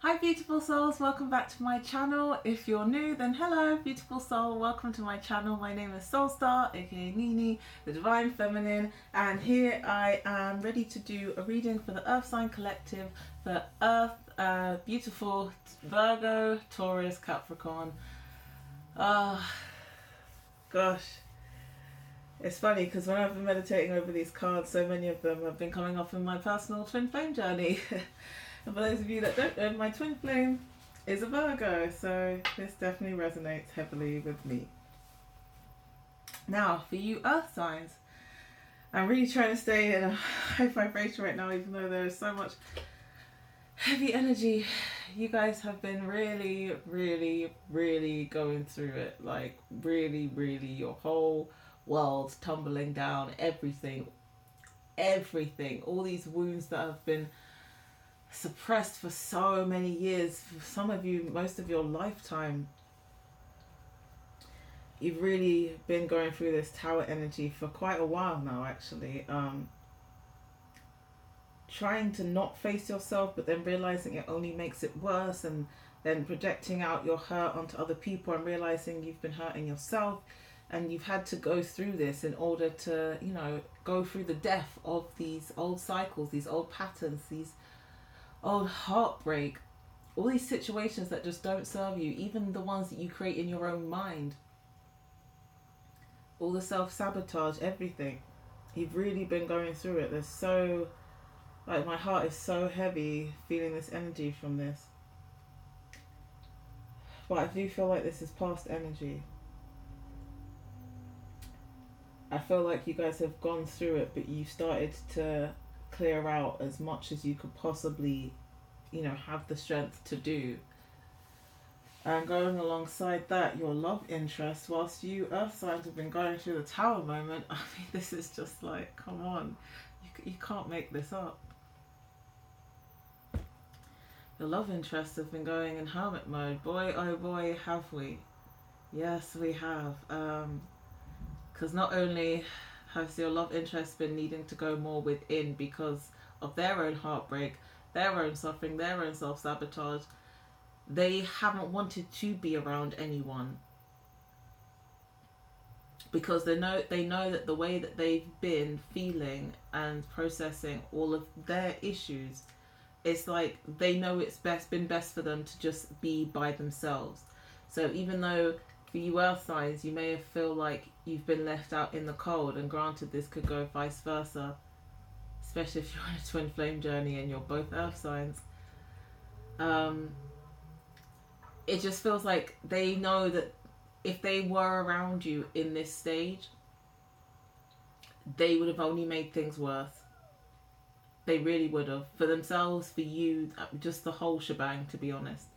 Hi beautiful souls, welcome back to my channel. If you're new, then hello beautiful soul, welcome to my channel. My name is SoulStar, aka Nini, the Divine Feminine, and here I am ready to do a reading for the Earth Sign Collective for Earth, beautiful Virgo, Taurus, Capricorn. Gosh, it's funny because when I've been meditating over these cards, so many of them have been coming off in my personal twin flame journey. And for those of you that don't know, my twin flame is a Virgo, so this definitely resonates heavily with me. Now, for you earth signs, I'm really trying to stay in a high vibration right now, even though there is so much heavy energy. You guys have been really, really, really going through it. Like, really, really, your whole world tumbling down, everything, all these wounds that have been suppressed for so many years, for some of you, most of your lifetime. You've really been going through this tower energy for quite a while now, actually. Trying to not face yourself, but then realizing it only makes it worse, and then projecting out your hurt onto other people and realizing you've been hurting yourself. And you've had to go through this in order to, you know, go through the death of these old cycles, these old patterns, these old heartbreak, all these situations that just don't serve you, even the ones that you create in your own mind, all the self-sabotage, everything. You've really been going through it. There's so, like, my heart is so heavy feeling this energy from this. But I do feel like this is past energy. I feel like you guys have gone through it, but you started to clear out as much as you could possibly, you know, have the strength to do. And going alongside that, your love interest, whilst you earth signs have been going through the tower moment. I mean, this is just like, come on, you can't make this up. The love interests have been going in hermit mode. Boy, oh boy, have we. Yes, we have. Because not only has your love interest been needing to go more within because of their own heartbreak, their own suffering, their own self-sabotage, they haven't wanted to be around anyone because they know that the way that they've been feeling and processing all of their issues, it's like they know it's been best for them to just be by themselves. So even though for you earth signs, you may feel like you've been left out in the cold, and granted this could go vice versa, especially if you're on a twin flame journey and you're both earth signs. It just feels like they know that if they were around you in this stage, they would have only made things worse. They really would have. For themselves, for you, just the whole shebang, to be honest.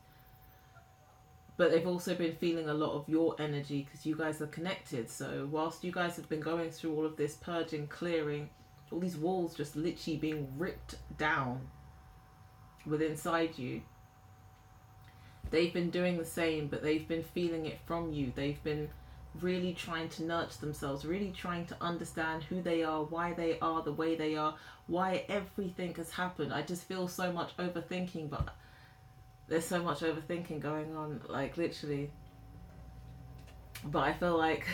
But they've also been feeling a lot of your energy because you guys are connected. So whilst you guys have been going through all of this purging, clearing, all these walls just literally being ripped down within inside you, they've been doing the same, but they've been feeling it from you. They've been really trying to nurture themselves, really trying to understand who they are, why they are the way they are, why everything has happened. I just feel so much overthinking, but there's so much overthinking going on, like literally. But I feel like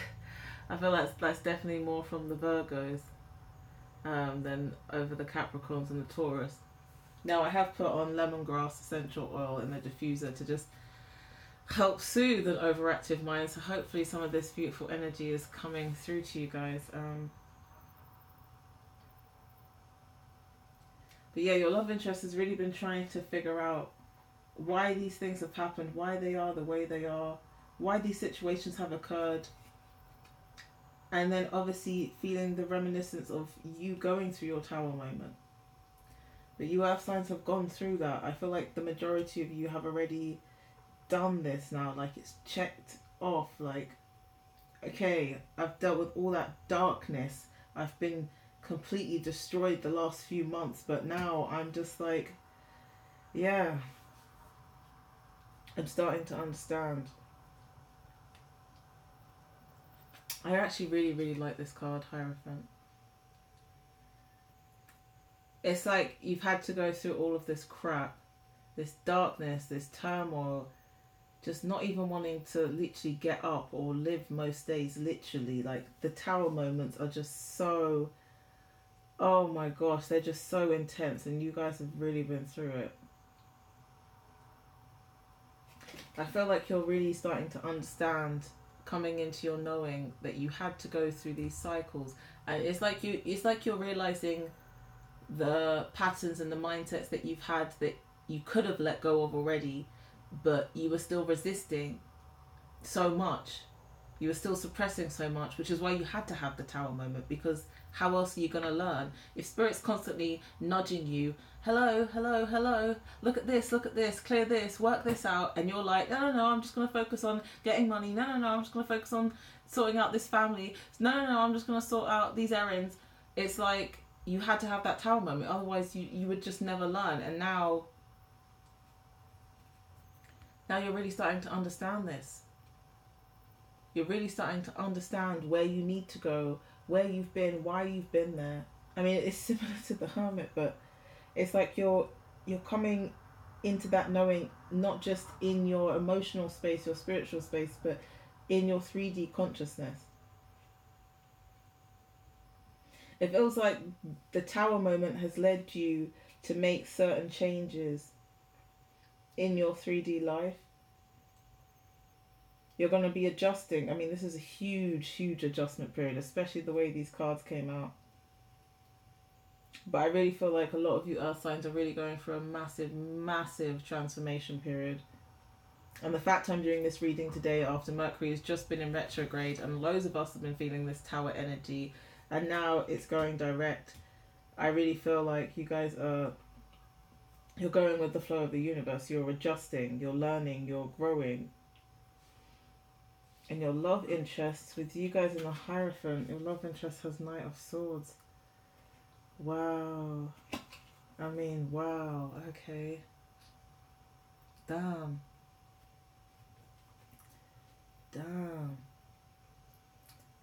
that's definitely more from the Virgos than over the Capricorns and the Taurus. Now I have put on lemongrass essential oil in the diffuser to just help soothe an overactive mind. So hopefully some of this beautiful energy is coming through to you guys. But yeah, your love interest has really been trying to figure out why these things have happened, why they are the way they are, why these situations have occurred. And then obviously feeling the reminiscence of you going through your tower moment. But you earth signs have gone through that. I feel like the majority of you have already done this now. Like, it's checked off. Like, okay, I've dealt with all that darkness. I've been completely destroyed the last few months. But now I'm just like, yeah, I'm starting to understand. I actually really, really like this card, Hierophant. It's like you've had to go through all of this crap this darkness, this turmoil, just not even wanting to literally get up or live most days, literally. Like, the Tower moments are just so, oh my gosh, they're just so intense, and you guys have really been through it. I feel like you're really starting to understand, coming into your knowing, that you had to go through these cycles, and it's like you're realizing the patterns and the mindsets that you've had that you could have let go of already, but you were still resisting so much. You were still suppressing so much, which is why you had to have the Tower moment, because how else are you going to learn? If Spirit's constantly nudging you, hello, hello, hello, look at this, clear this, work this out, and you're like, no, I'm just going to focus on getting money, no, I'm just going to focus on sorting out this family, no, I'm just going to sort out these errands. It's like you had to have that Tower moment, otherwise you would just never learn. And now you're really starting to understand this. You're really starting to understand where you need to go, where you've been, why you've been there. I mean, it's similar to the Hermit, but it's like you're coming into that knowing, not just in your emotional space, your spiritual space, but in your 3D consciousness. It feels like the Tower moment has led you to make certain changes in your 3D life. You're going to be adjusting. I mean, this is a huge adjustment period, especially the way these cards came out. But I really feel like a lot of you earth signs are really going through a massive transformation period. And the fact I'm doing this reading today after Mercury has just been in retrograde, and loads of us have been feeling this Tower energy, and now it's going direct. I really feel like you guys you're going with the flow of the universe. You're adjusting, you're learning, you're growing. And your love interests, with you guys in the Hierophant, your love interest has Knight of Swords. Wow. I mean, wow. Okay. Damn.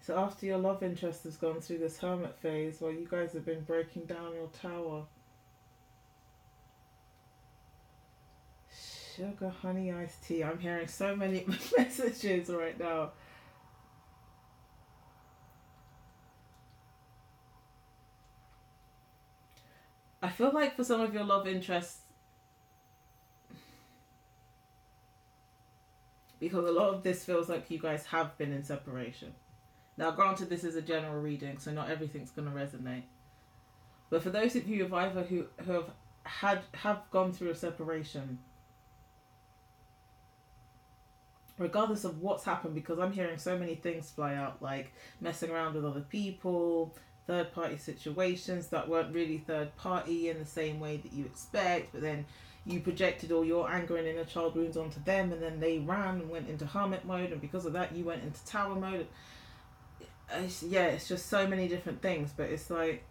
So after your love interest has gone through this Hermit phase, while you guys have been breaking down your Tower, sugar, honey, iced tea. I'm hearing so many messages right now. I feel like for some of your love interests, because a lot of this feels like you guys have been in separation. Now, granted, this is a general reading, so not everything's going to resonate. But for those of you who have gone through a separation, regardless of what's happened, because I'm hearing so many things fly out, like messing around with other people, third-party situations that weren't really third-party in the same way that you expect, but then you projected all your anger and inner child wounds onto them, and then they ran and went into Hermit mode, and because of that you went into Tower mode. It's just so many different things, but it's like,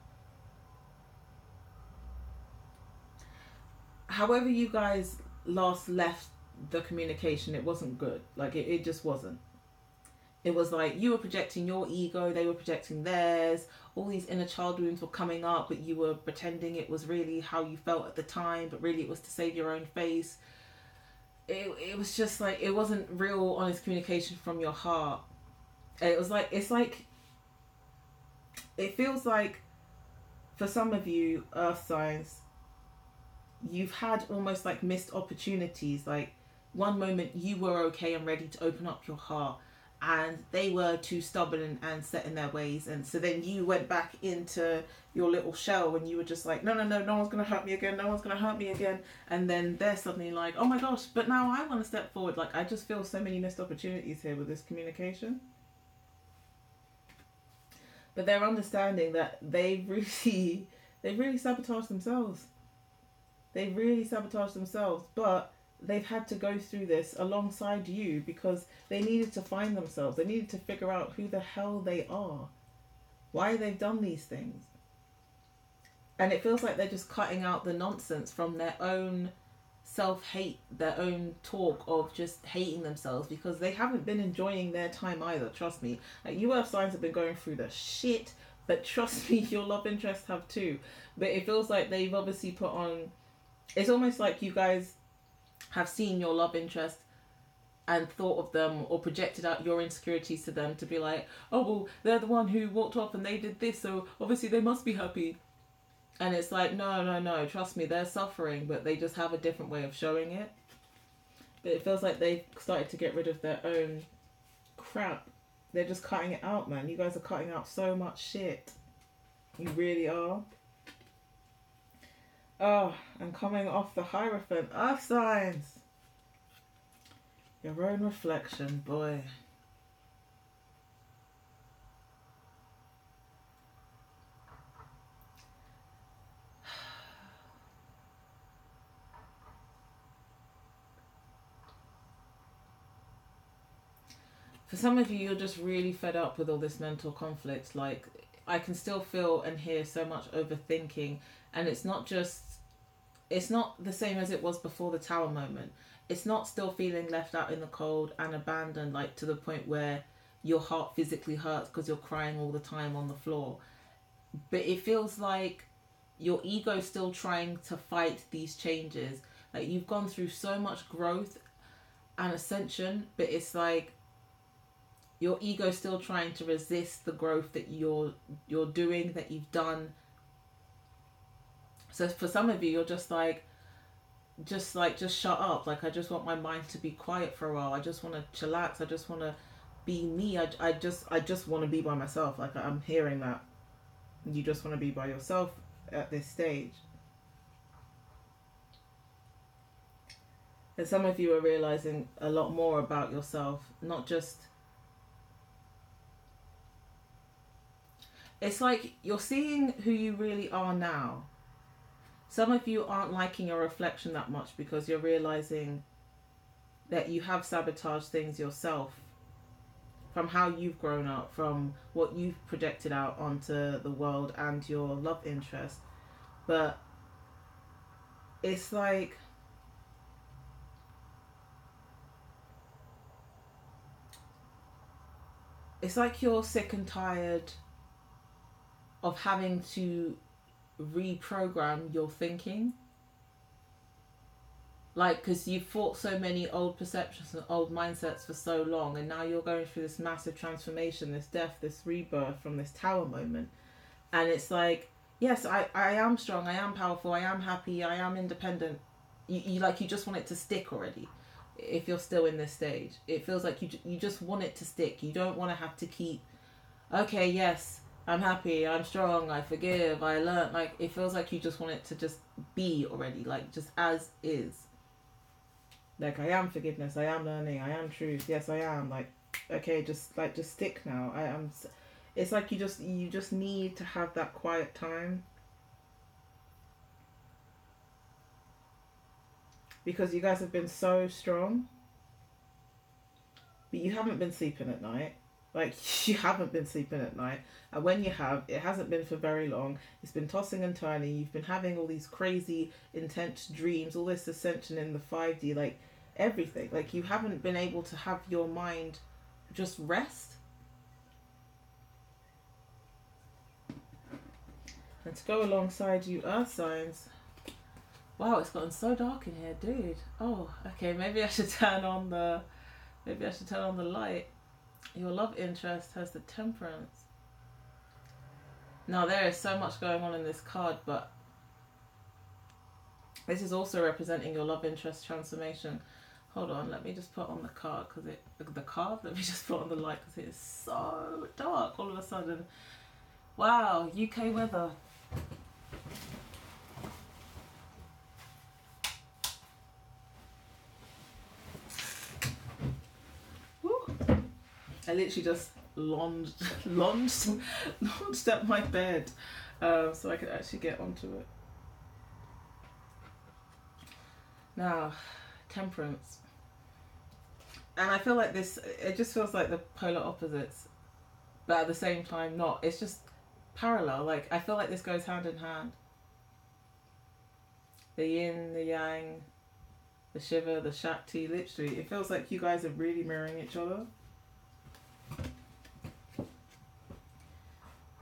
however you guys last left the communication, it wasn't good. Like, it just wasn't. It was like you were projecting your ego, they were projecting theirs, all these inner child wounds were coming up, but you were pretending it was really how you felt at the time, but really it was to save your own face. It was just like, it wasn't real honest communication from your heart. It was like, it feels like for some of you earth signs, you've had almost like missed opportunities. Like, one moment you were okay and ready to open up your heart, and they were too stubborn and set in their ways, and so then you went back into your little shell and you were just like, no one's gonna hurt me again, and then they're suddenly like, oh my gosh, but now I want to step forward. Like, I just feel so many missed opportunities here with this communication. But they're understanding that they've really sabotaged themselves. They've really sabotaged themselves, but they've had to go through this alongside you because they needed to find themselves. They needed to figure out who the hell they are, why they've done these things. And it feels like they're just cutting out the nonsense from their own self-hate, their own talk of just hating themselves, because they haven't been enjoying their time either, trust me. Like, you earth signs have been going through the shit, but trust me, your love interests have too. But it feels like they've obviously put on, it's almost like you guys have seen your love interest and thought of them or projected out your insecurities to them to be like, oh, well, they're the one who walked off and they did this, so obviously they must be happy. And it's like, no, trust me, they're suffering, but they just have a different way of showing it. But it feels like they've started to get rid of their own crap. They're just cutting it out, man. You guys are cutting out so much shit. You really are. Oh, and coming off the Hierophant, Earth signs. Your own reflection, boy. For some of you, you're just really fed up with all this mental conflict. Like, I can still feel and hear so much overthinking. And it's not the same as it was before the Tower moment. It's not still feeling left out in the cold and abandoned, like to the point where your heart physically hurts because you're crying all the time on the floor. But it feels like your ego's still trying to fight these changes. Like, you've gone through so much growth and ascension, but it's like your ego's still trying to resist the growth that you're doing, that you've done. So for some of you, you're just shut up. Like, I just want my mind to be quiet for a while. I just want to chillax. I just want to be me. I just want to be by myself. Like, I'm hearing that. You just want to be by yourself at this stage. And some of you are realizing a lot more about yourself. Not just... It's like you're seeing who you really are now. Some of you aren't liking your reflection that much because you're realizing that you have sabotaged things yourself from how you've grown up, from what you've projected out onto the world and your love interest. But it's like you're sick and tired of having to reprogram your thinking. Like, because you've fought so many old perceptions and old mindsets for so long, and now you're going through this massive transformation, this death, this rebirth from this Tower moment. And it's like, yes, I am strong, I am powerful, I am happy, I am independent. You just want it to stick already. If you're still in this stage, it feels like you just want it to stick. You don't want to have to keep, okay, yes, I'm happy, I'm strong, I forgive, I learn. Like, it feels like you just want it to just be already, like, just as is. Like, I am forgiveness, I am learning, I am truth, yes, I am. Like, okay, just stick now. I am. It's like you just need to have that quiet time. Because you guys have been so strong, but you haven't been sleeping at night. Like, you haven't been sleeping at night. And when you have, it hasn't been for very long. It's been tossing and turning. You've been having all these crazy, intense dreams, all this ascension in the 5D, like, everything. Like, you haven't been able to have your mind just rest. And to go alongside you, Earth signs. Wow, it's gotten so dark in here, dude. Oh, okay, maybe I should turn on the light. Your love interest has the Temperance. Now, there is so much going on in this card, but this is also representing your love interest transformation. Hold on, let me just put on the card, let me just put on the light because it is so dark all of a sudden. Wow, UK weather. I literally just launched at my bed so I could actually get onto it. Now, Temperance. And I feel like this, it just feels like the polar opposites, but at the same time not. It's just parallel. Like, I feel like this goes hand in hand. The yin, the yang, the Shiva, the Shakti, literally. It feels like you guys are really mirroring each other.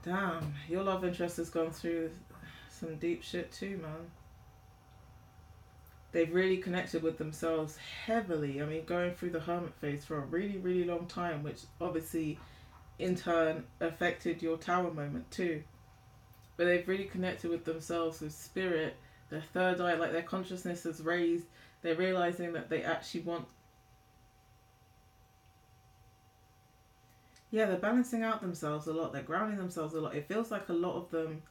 Damn, your love interest has gone through some deep shit too, man. They've really connected with themselves heavily. I mean, going through the hermit phase for a really, really long time, which obviously in turn affected your tower moment too. But they've really connected with themselves, with spirit. Their third eye, like their consciousness is raised. They're realizing that they actually want... Yeah, they're balancing out themselves a lot. They're grounding themselves a lot. It feels like a lot of them,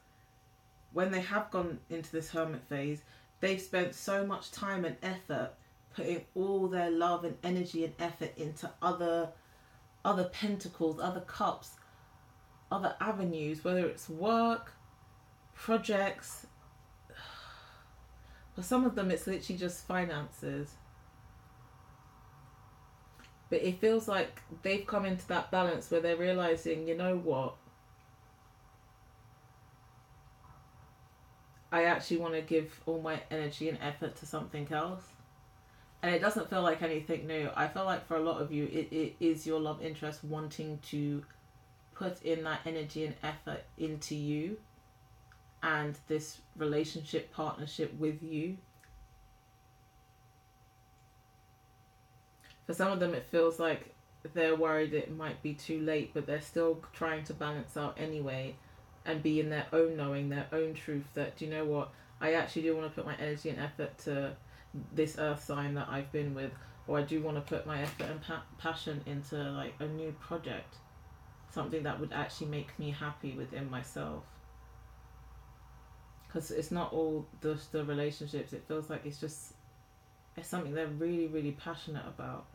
when they have gone into this hermit phase, they've spent so much time and effort putting all their love and energy and effort into other pentacles, other cups, other avenues, whether it's work, projects. For some of them, it's literally just finances. But it feels like they've come into that balance where they're realizing, you know what? I actually want to give all my energy and effort to something else. And it doesn't feel like anything new. I feel like for a lot of you, it is your love interest wanting to put in that energy and effort into you and this relationship, partnership with you. For some of them, it feels like they're worried it might be too late, but they're still trying to balance out anyway and be in their own knowing, their own truth that, do you know what, I actually do want to put my energy and effort to this earth sign that I've been with, or I do want to put my effort and passion into like a new project, something that would actually make me happy within myself. Because it's not all the relationships, it feels like it's something they're really, really passionate about.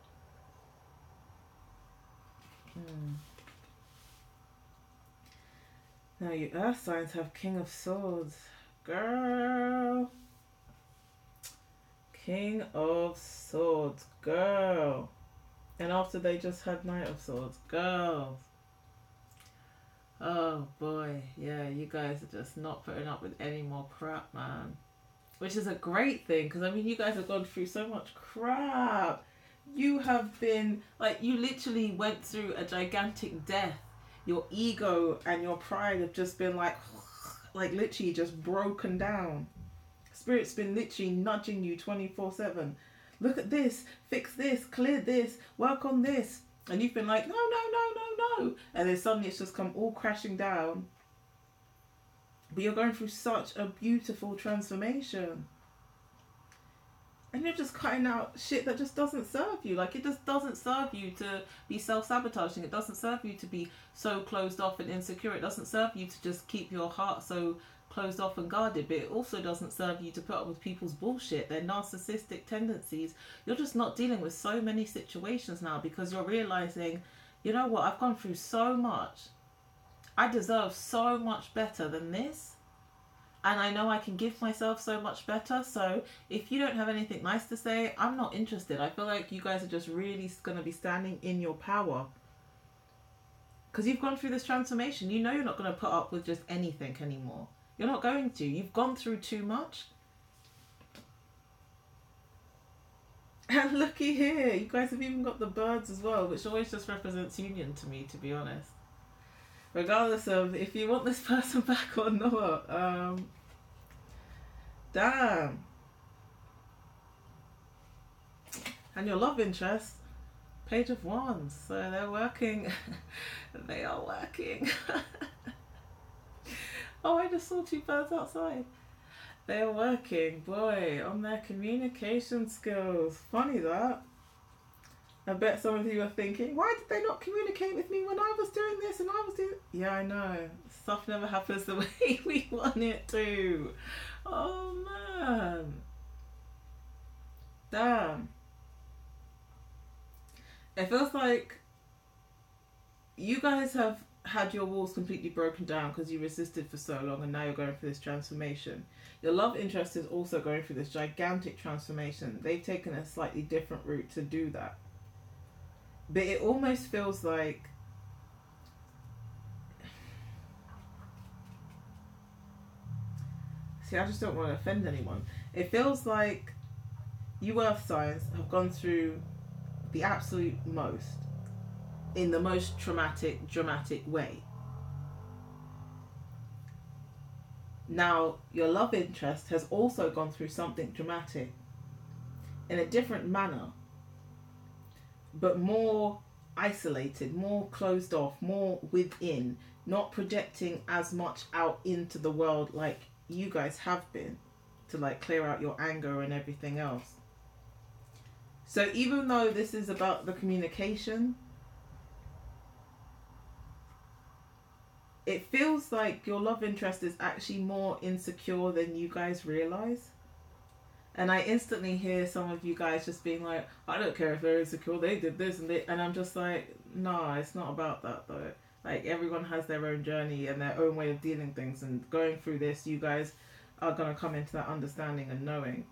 Now you earth signs have King of Swords. Girl. King of Swords. Girl. And after they just had Knight of Swords. Girls. Oh boy. Yeah, you guys are just not putting up with any more crap, man. Which is a great thing, because I mean, you guys have gone through so much crap. You have been, like, you literally went through a gigantic death. Your ego and your pride have just been like literally just broken down. Spirit's been literally nudging you 24/7. Look at this, fix this, clear this, work on this. And you've been like, no, no, no, no, no. And then suddenly it's just come all crashing down. But you're going through such a beautiful transformation. And you're just cutting out shit that just doesn't serve you. Like, it just doesn't serve you to be self-sabotaging. It doesn't serve you to be so closed off and insecure. It doesn't serve you to just keep your heart so closed off and guarded. But it also doesn't serve you to put up with people's bullshit, their narcissistic tendencies. You're just not dealing with so many situations now because you're realizing, you know what, I've gone through so much. I deserve so much better than this. And I know I can give myself so much better. So if you don't have anything nice to say, I'm not interested. I feel like you guys are just really going to be standing in your power. Because you've gone through this transformation. You know you're not going to put up with just anything anymore. You're not going to. You've gone through too much. And looky here. You guys have even got the birds as well, which always just represents union to me, to be honest. Regardless of if you want this person back or not. Damn. And your love interest, Page of Wands. So they're working. They are working. Oh, I just saw two birds outside. They are working, boy, on their communication skills. Funny that. I bet some of you are thinking, why did they not communicate with me when I was doing this and I was doing... Yeah, I know. Stuff never happens the way we want it to. Oh, man. Damn. It feels like you guys have had your walls completely broken down because you resisted for so long and now you're going through this transformation. Your love interest is also going through this gigantic transformation. They've taken a slightly different route to do that. But it almost feels like I just don't want to offend anyone. It feels like you earth signs have gone through the absolute most in the most dramatic way. Now, your love interest has also gone through something dramatic. in a different manner, but more isolated, more closed off, more within, not projecting as much out into the world like you guys have been, to like clear out your anger and everything else. So even though this is about the communication, it feels like your love interest is actually more insecure than you guys realize. And I instantly hear some of you guys just being like, I don't care if they're insecure, they did this and I'm just like, no, it's not about that though. Like, everyone has their own journey and their own way of dealing things, and going through this, you guys are going to come into that understanding and knowing.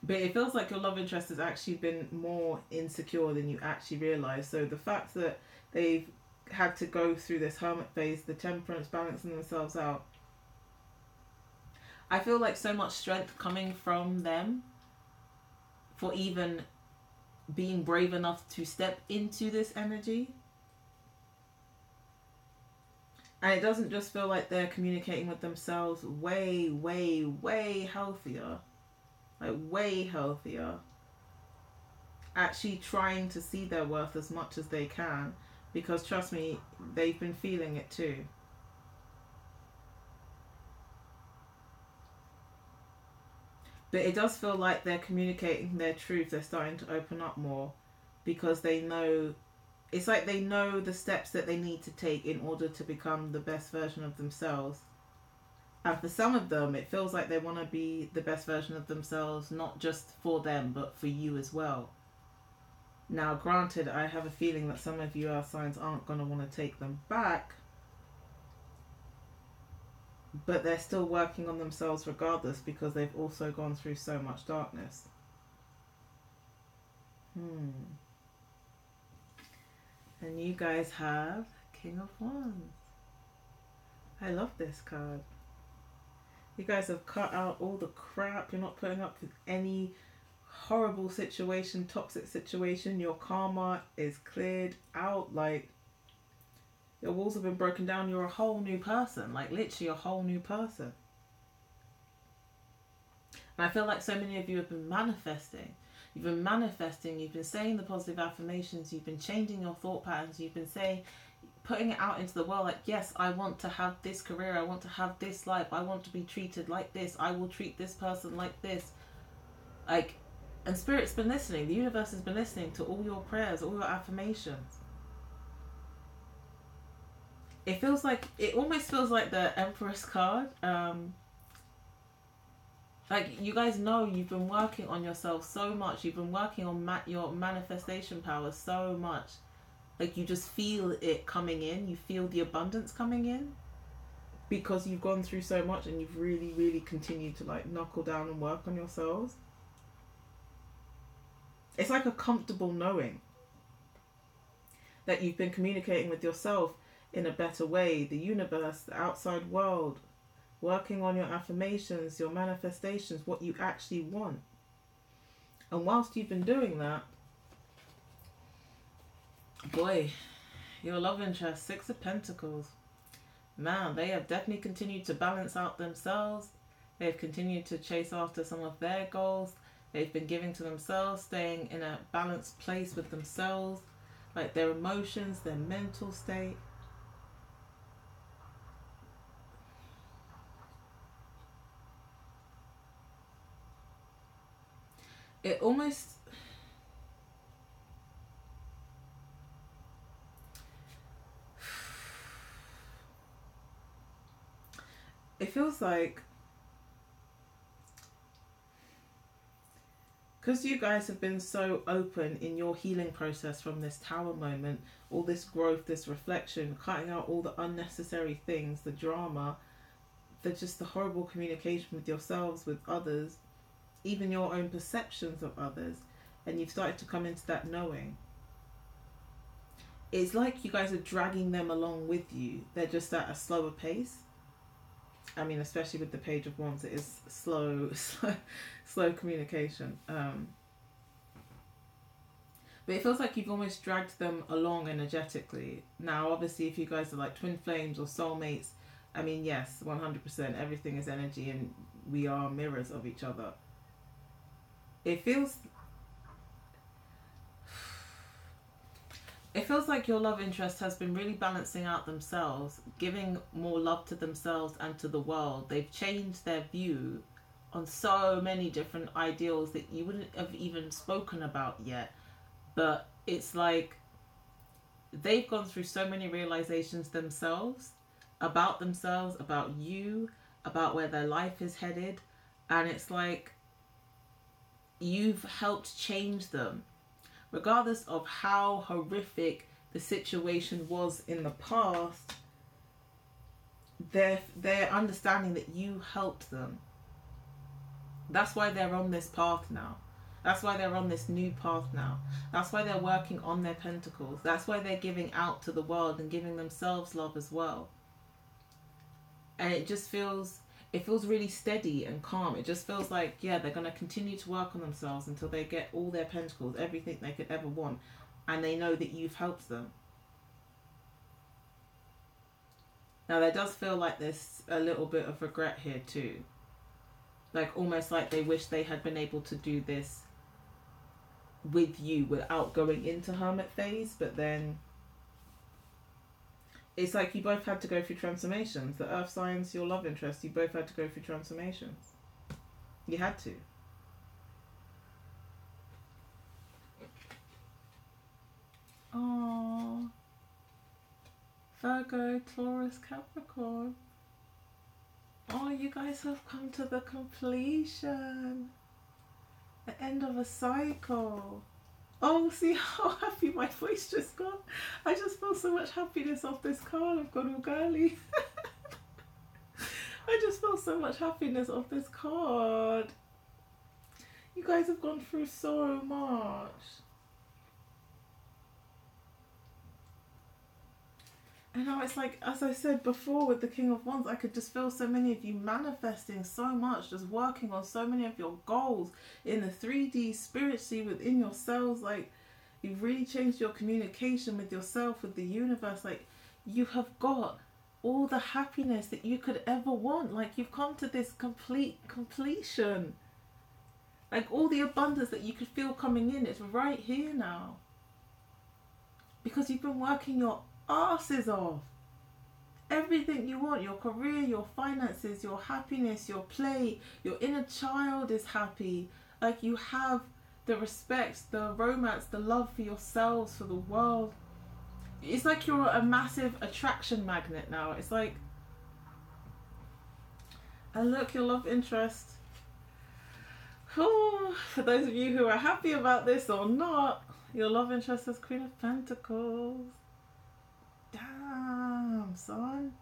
But it feels like your love interest has actually been more insecure than you actually realize. So the fact that they've had to go through this hermit phase, the temperance, balancing themselves out, I feel like so much strength coming from them for even being brave enough to step into this energy. And it doesn't just feel like they're communicating with themselves way, way, way healthier. Like, way healthier. Actually trying to see their worth as much as they can. Because trust me, they've been feeling it too. But it does feel like they're communicating their truth. They're starting to open up more because they know, it's like they know the steps that they need to take in order to become the best version of themselves. And for some of them, it feels like they want to be the best version of themselves, not just for them, but for you as well. Now, granted, I have a feeling that some of you earth signs aren't going to want to take them back, but they're still working on themselves regardless, because they've also gone through so much darkness. And you guys have King of Wands. I love this card. You guys have cut out all the crap. You're not putting up with any horrible situation, toxic situation. Your karma is cleared out. Like, your walls have been broken down. You're a whole new person. Like, literally a whole new person. And I feel like so many of you have been manifesting. You've been manifesting. You've been saying the positive affirmations. You've been changing your thought patterns. You've been saying, putting it out into the world, like, yes, I want to have this career. I want to have this life. I want to be treated like this. I will treat this person like this. Like, and Spirit's been listening. The universe has been listening to all your prayers, all your affirmations. It feels like, it almost feels like the Empress card. Like, you guys know you've been working on yourself so much. You've been working on your manifestation power so much. Like, you just feel it coming in. You feel the abundance coming in. Because you've gone through so much and you've really, really continued to, like, knuckle down and work on yourselves. It's like a comfortable knowing that you've been communicating with yourself in a better way. The universe, the outside world. Working on your affirmations, your manifestations, what you actually want. And whilst you've been doing that, boy, your love interest, 6 of Pentacles. Man, they have definitely continued to balance out themselves. They've continued to chase after some of their goals. They've been giving to themselves, staying in a balanced place with themselves. Like, their emotions, their mental state. It almost... It feels like, because you guys have been so open in your healing process from this Tower moment, all this growth, this reflection, cutting out all the unnecessary things, the drama, just the horrible communication with yourselves, with others, even your own perceptions of others, and you've started to come into that knowing. It's like you guys are dragging them along with you. They're just at a slower pace. I mean, especially with the Page of Wands, it is slow communication. But it feels like you've almost dragged them along energetically. Now, obviously, if you guys are like twin flames or soulmates, I mean, yes, 100%, everything is energy and we are mirrors of each other. It feels feels like your love interest has been really balancing out themselves, giving more love to themselves and to the world. They've changed their view on so many different ideals that you wouldn't have even spoken about yet. But it's like they've gone through so many realizations themselves, about you, about where their life is headed. And it's like you've helped change them. Regardless of how horrific the situation was in the past, they're understanding that you helped them. That's why they're on this path now. That's why they're on this new path now. That's why they're working on their pentacles. That's why they're giving out to the world and giving themselves love as well. And it feels really steady and calm. It just feels like, yeah, they're going to continue to work on themselves until they get all their pentacles, everything they could ever want. And they know that you've helped them. Now, there does feel like there's a little bit of regret here too. Like, almost like they wish they had been able to do this with you without going into hermit phase. But then it's like you both had to go through transformations. The earth signs, your love interest, you both had to go through transformations. You had to. Oh, Virgo, Taurus, Capricorn. Oh, you guys have come to the completion. The end of a cycle. Oh, see how happy my voice just got? I just felt so much happiness off this card. I've gone all girly. I just felt so much happiness off this card. You guys have gone through so much. And now it's like, as I said before with the King of Wands, I could just feel so many of you manifesting so much, just working on so many of your goals in the 3D, spiritually, within yourselves. Like, you've really changed your communication with yourself, with the universe. Like, you have got all the happiness that you could ever want. Like, you've come to this completion. Like, all the abundance that you could feel coming in, it's right here now. Because you've been working your asses off. Everything you want, your career, your finances, your happiness, your play, your inner child is happy. Like, you have the respect, the romance, the love for yourselves, for the world. It's like you're a massive attraction magnet now. It's like, and look, your love interest. Oh, for those of you who are happy about this or not, your love interest is Queen of Pentacles. Damn, son.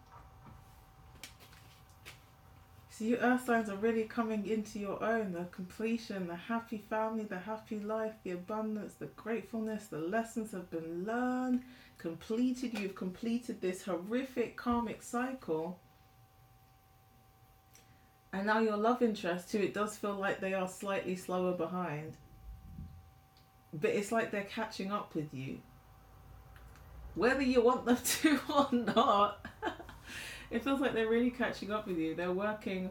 So you earth signs are really coming into your own. The completion, the happy family, the happy life, the abundance, the gratefulness, the lessons have been learned, completed. You've completed this horrific karmic cycle. And now your love interest too, it does feel like they are slightly slower behind. But it's like they're catching up with you. Whether you want them to or not, it feels like they're really catching up with you. They're working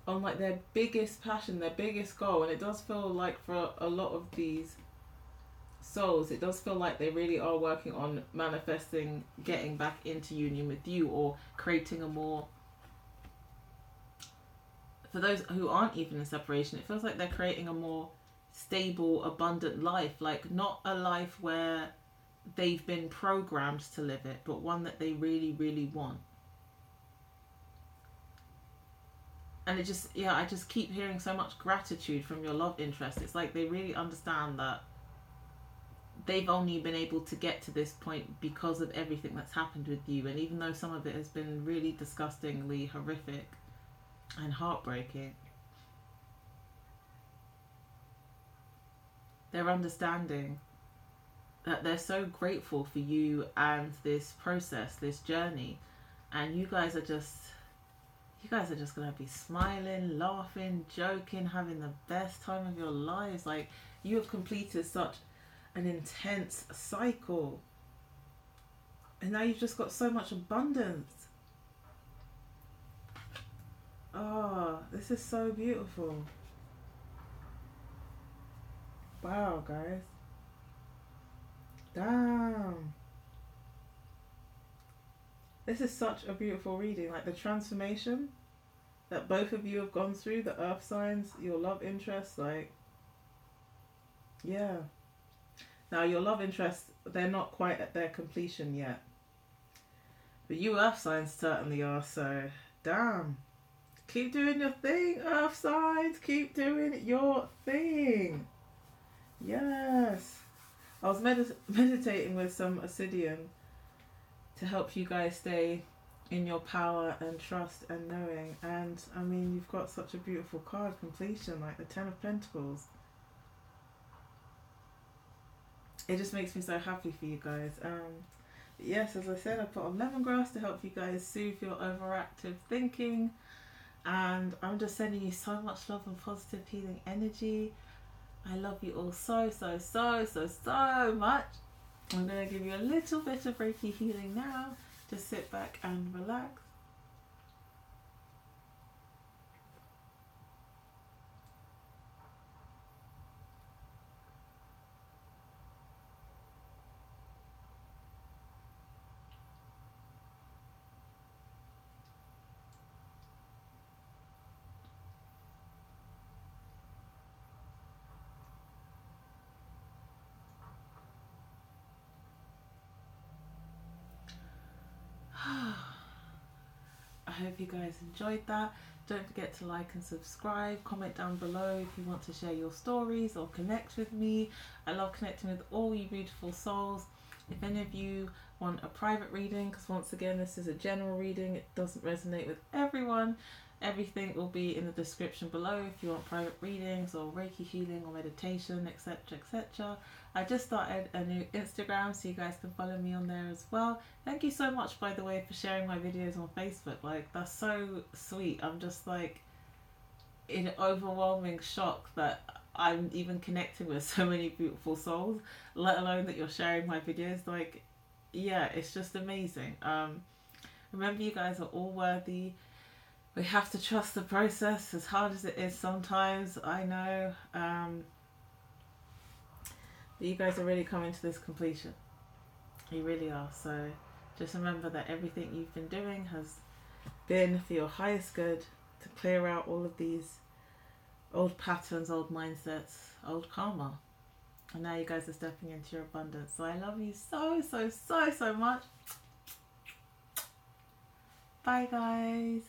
on like their biggest passion, their biggest goal. And it does feel like for a lot of these souls, it does feel like they really are working on manifesting, getting back into union with you, or creating a more, for those who aren't even in separation, it feels like they're creating a more stable, abundant life. Like, not a life where they've been programmed to live it, but one that they really, really want. And it just, yeah, I just keep hearing so much gratitude from your love interest. It's like they really understand that they've only been able to get to this point because of everything that's happened with you. And even though some of it has been really disgustingly horrific and heartbreaking, they're understanding that they're so grateful for you and this process, this journey. And you guys are just going to be smiling, laughing, joking, having the best time of your lives. Like, you have completed such an intense cycle. And now you've just got so much abundance. Oh, this is so beautiful. Wow, guys. Damn. This is such a beautiful reading. Like the transformation that both of you have gone through, the earth signs, your love interest, like, yeah. Now your love interests, they're not quite at their completion yet. But you earth signs certainly are, so damn. Keep doing your thing, earth signs. Keep doing your thing. Yes. I was meditating with some obsidian to help you guys stay in your power and trust and knowing. And I mean, you've got such a beautiful card, completion, like the Ten of Pentacles. It just makes me so happy for you guys. Yes, as I said, I put on lemongrass to help you guys soothe your overactive thinking. And I'm just sending you so much love and positive healing energy. I love you all so much. I'm going to give you a little bit of Reiki healing now. Just sit back and relax. I hope you guys enjoyed that. Don't forget to like and subscribe. Comment down below if you want to share your stories or connect with me. I love connecting with all you beautiful souls. If any of you want a private reading, because once again this is a general reading, it doesn't resonate with everyone, everything will be in the description below if you want private readings or Reiki healing or meditation, etc, etc. I just started a new Instagram, so you guys can follow me on there as well. Thank you so much, by the way, for sharing my videos on Facebook. Like, that's so sweet. I'm just like in overwhelming shock that I'm even connecting with so many beautiful souls, let alone that you're sharing my videos. Like, yeah, it's just amazing. Remember, you guys are all worthy. We have to trust the process, as hard as it is sometimes, I know. But you guys are really coming to this completion. You really are. So just remember that everything you've been doing has been for your highest good, to clear out all of these old patterns, old mindsets, old karma. And now you guys are stepping into your abundance. So I love you so much. Bye, guys.